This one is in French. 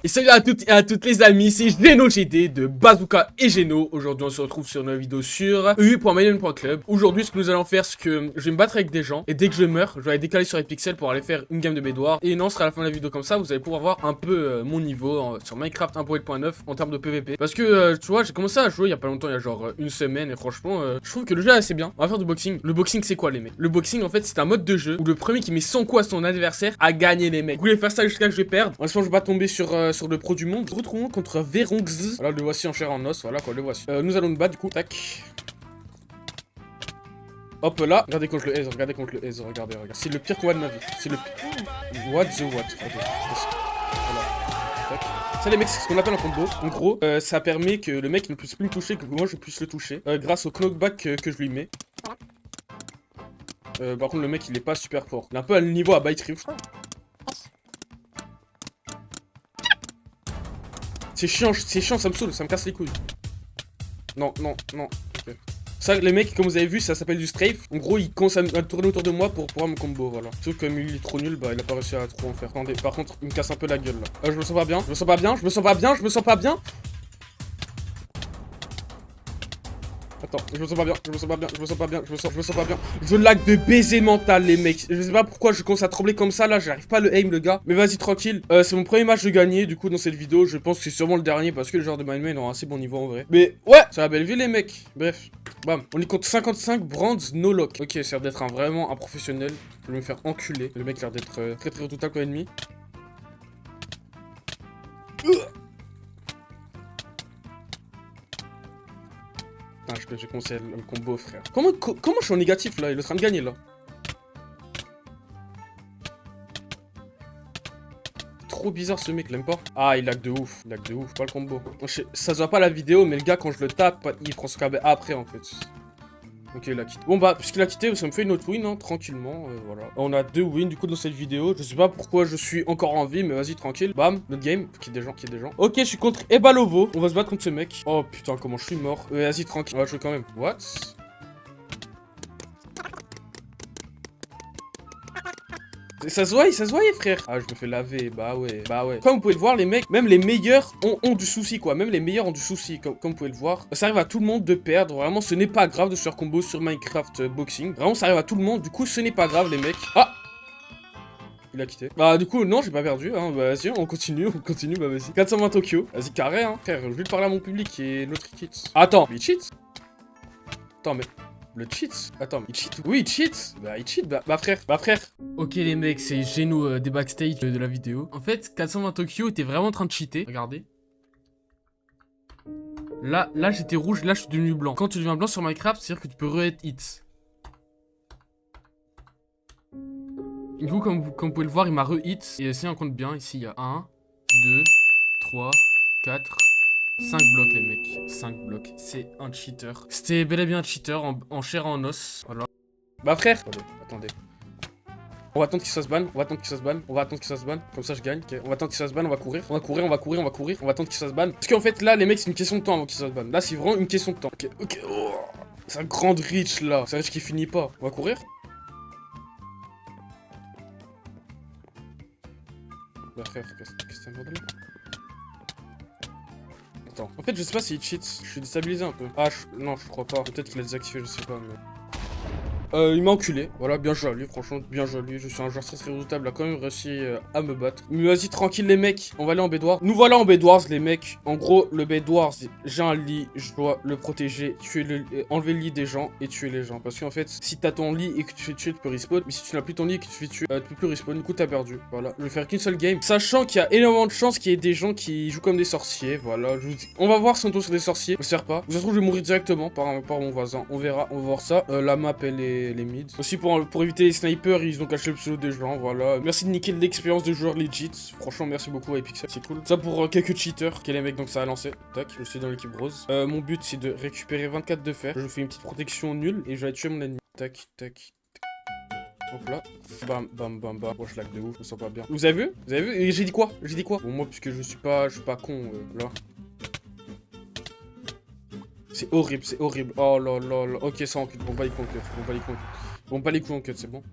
Et salut à toutes et à toutes les amis, c'est Geno GD de Bazooka et Geno. Aujourd'hui on se retrouve sur une vidéo sur EU.mylen.club. Aujourd'hui ce que nous allons faire c'est que je vais me battre avec des gens. Et dès que je meurs, je vais aller décaler sur les pixels pour aller faire une game de Bédouard. Et non, ce sera à la fin de la vidéo comme ça, vous allez pouvoir voir un peu mon niveau sur Minecraft 1.8.9 en termes de PVP. Parce que tu vois, j'ai commencé à jouer il y a pas longtemps, il y a genre une semaine. Et franchement, je trouve que le jeu est assez bien. On va faire du boxing. Le boxing c'est quoi les mecs? Le boxing en fait c'est un mode de jeu où le premier qui met 100 coups à son adversaire a gagné les mecs. Vous voulez faire ça jusqu'à ce que je vais perdre? En espérant que je vais pas tomber sur le pro du monde. Retrouvons contre Veronx. Voilà, le voici en chair en os. Voilà quoi, le voici. Nous allons nous battre du coup. Tac. Hop là. Regardez contre le aise. Regardez contre le aise. Regardez. C'est le pire combat de ma vie. C'est le pire. What the what. Ok. Voilà. Tac. Ça les mecs, c'est ce qu'on appelle un combo. En gros, ça permet que le mec ne puisse plus me toucher, que moi je puisse le toucher. Grâce au knockback que je lui mets. Par contre, le mec il est pas super fort. Il est un peu à le niveau à Bite Rift. C'est chiant, ça me saoule, ça me casse les couilles. Non. Okay. Ça, les mecs, comme vous avez vu, ça s'appelle du strafe. En gros, il commence à tourner autour de moi pour pouvoir me combo, voilà. Sauf que comme il est trop nul, bah il a pas réussi à trop en faire. Attendez, par contre, il me casse un peu la gueule là. Je me sens pas bien, je me sens pas bien. Attends, je me sens pas bien. Je lag de baiser mental, les mecs. Je sais pas pourquoi je commence à trembler comme ça, là. J'arrive pas à le aim, le gars. Mais vas-y, tranquille. C'est mon premier match de gagner, du coup, dans cette vidéo. Je pense que c'est sûrement le dernier parce que les joueurs de MyMain ont un assez bon niveau en vrai. Mais ouais, c'est la belle vie, les mecs. Bref, bam. On est contre 55 brands no lock. Ok, ça a l'air d'être vraiment un professionnel. Je vais me faire enculer. Le mec a l'air d'être très redoutable comme ennemi. Putain, j'ai commencé le combo, frère. Comment je suis en négatif, là? Il est en train de gagner, là. Trop bizarre, ce mec, l'aime pas. Ah, il lag de ouf. Pas le combo. Ça se voit pas la vidéo, mais le gars, quand je le tape, il prend son KB après, en fait. Ok, il a quitté. Bon, bah, puisqu'il a quitté, ça me fait une autre win, hein, tranquillement, voilà. On a 2 wins, du coup, dans cette vidéo. Je sais pas pourquoi je suis encore en vie, mais vas-y, tranquille. Bam, notre game. Qu'il y ait des gens. Ok, je suis contre Ebalovo. On va se battre contre ce mec. Oh, putain, comment je suis mort. Vas-y, tranquille. On va jouer quand même. What? Ça se voyait, frère. Ah, je me fais laver. Bah ouais. Comme vous pouvez le voir, les mecs, même les meilleurs ont du souci, quoi. Même les meilleurs ont du souci, comme vous pouvez le voir. Ça arrive à tout le monde de perdre. Vraiment, ce n'est pas grave de se faire combo sur Minecraft Boxing. Vraiment, ça arrive à tout le monde. Du coup, ce n'est pas grave, les mecs. Ah! Il a quitté. Bah, du coup, non, j'ai pas perdu, hein. Bah, vas-y, on continue, bah, vas-y. 420 Tokyo. Vas-y, carré, hein. Frère, je vais parler à mon public et l'autre, il cheat. Attends, il cheat? Attends, mais... Le cheat? Attends, il cheat? Oui, il cheat. Bah, il cheat, bah frère. Ok, les mecs, c'est Geno des backstage de la vidéo. En fait, 420 Tokyo était vraiment en train de cheater. Regardez. Là j'étais rouge, là, je suis devenu blanc. Quand tu deviens blanc sur Minecraft, c'est-à-dire que tu peux re-être hit. Du coup, comme vous pouvez le voir, il m'a re-hit. Et si on compte bien, ici, il y a 1, 2, 3, 4... 5 blocs les mecs, 5 blocs, c'est un cheater. C'était bel et bien un cheater en chair et en os, voilà. Bah frère, attendez. On va attendre qu'il se ban, comme ça je gagne. Okay. On va attendre qu'il se ban, on va courir, on va attendre qu'il se ban. Parce qu'en fait là les mecs c'est une question de temps avant qu'il se ban. Là c'est vraiment une question de temps. Ok. Oh. C'est un grand reach là, c'est un reach qui finit pas. On va courir. Bah frère, qu'est-ce que c'est un bordel? Attends, en fait je sais pas s'il cheat, je suis déstabilisé un peu. Ah non je crois pas, peut-être qu'il a désactivé, je sais pas mais... il m'a enculé, voilà, bien joué à lui, franchement, bien joué à lui. Je suis un joueur très redoutable, a quand même réussi à me battre. Mais vas-y, tranquille les mecs, on va aller en Bédouard. Nous voilà en Bédouars les mecs. En gros, le Bédouars, j'ai un lit, je dois le protéger, enlever le lit des gens et tuer les gens. Parce qu'en fait, si t'as ton lit et que tu fais tuer, tu peux respawn. Mais si tu n'as plus ton lit et que tu fais tuer, tu peux plus respawn, du coup t'as perdu. Voilà, je vais faire qu'une seule game. Sachant qu'il y a énormément de chances qu'il y ait des gens qui jouent comme des sorciers, voilà. Je vous dis. On va voir si on tombe sur des sorciers, j'espère pas. Ça se trouve, je vais mourir directement par mon voisin, on verra, on va voir ça. La map, elle est les mid. Aussi pour éviter les snipers, ils ont caché le pseudo des gens, voilà. Merci de niquer l'expérience de joueur legit. Franchement, merci beaucoup à Epixel, c'est cool. Ça pour quelques cheaters, quel est les mecs, donc ça a lancé. Tac, je suis dans l'équipe rose. Mon but c'est de récupérer 24 de fer. Je fais une petite protection nulle et je vais tuer mon ennemi. Tac. Hop là. Bam. Oh, je lag de ouf, je me sens pas bien. Vous avez vu? Et j'ai dit quoi? Bon, moi, puisque je suis pas con, là. C'est horrible. Oh là là. Ok, ça encule. Bon, pas les coups en cut. C'est bon.